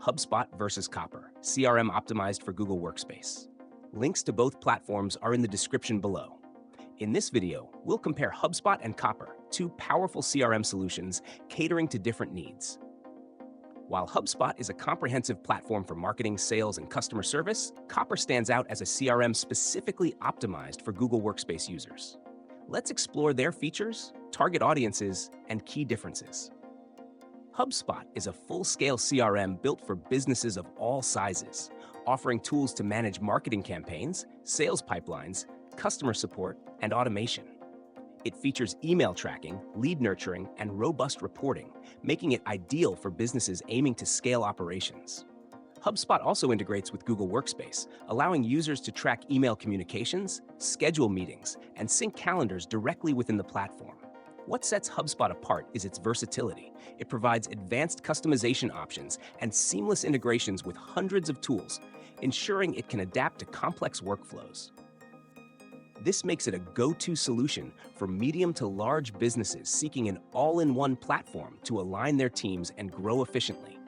HubSpot versus Copper, CRM optimized for Google Workspace. Links to both platforms are in the description below. In this video, we'll compare HubSpot and Copper, two powerful CRM solutions catering to different needs. While HubSpot is a comprehensive platform for marketing, sales, and customer service, Copper stands out as a CRM specifically optimized for Google Workspace users. Let's explore their features, target audiences, and key differences. HubSpot is a full-scale CRM built for businesses of all sizes, offering tools to manage marketing campaigns, sales pipelines, customer support, and automation. It features email tracking, lead nurturing, and robust reporting, making it ideal for businesses aiming to scale operations. HubSpot also integrates with Google Workspace, allowing users to track email communications, schedule meetings, and sync calendars directly within the platform. What sets HubSpot apart is its versatility. It provides advanced customization options and seamless integrations with hundreds of tools, ensuring it can adapt to complex workflows. This makes it a go-to solution for medium to large businesses seeking an all-in-one platform to align their teams and grow efficiently.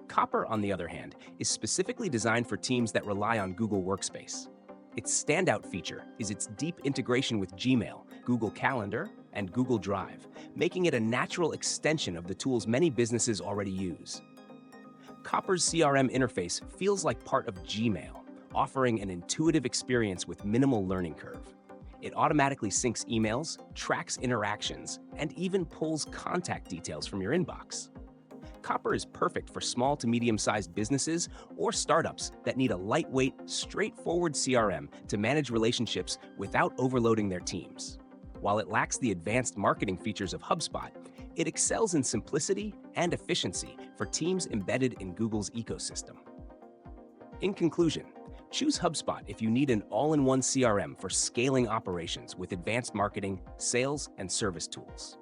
Copper, on the other hand, is specifically designed for teams that rely on Google Workspace. Its standout feature is its deep integration with Gmail, Google Calendar, and Google Drive, making it a natural extension of the tools many businesses already use. Copper's CRM interface feels like part of Gmail, offering an intuitive experience with minimal learning curve. It automatically syncs emails, tracks interactions, and even pulls contact details from your inbox. Copper is perfect for small to medium-sized businesses or startups that need a lightweight, straightforward CRM to manage relationships without overloading their teams. While it lacks the advanced marketing features of HubSpot, it excels in simplicity and efficiency for teams embedded in Google's ecosystem. In conclusion, choose HubSpot if you need an all-in-one CRM for scaling operations with advanced marketing, sales, and service tools.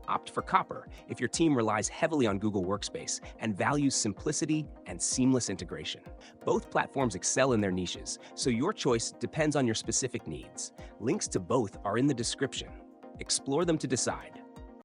Opt for Copper if your team relies heavily on Google Workspace and values simplicity and seamless integration. Both platforms excel in their niches, so your choice depends on your specific needs. Links to both are in the description. Explore them to decide.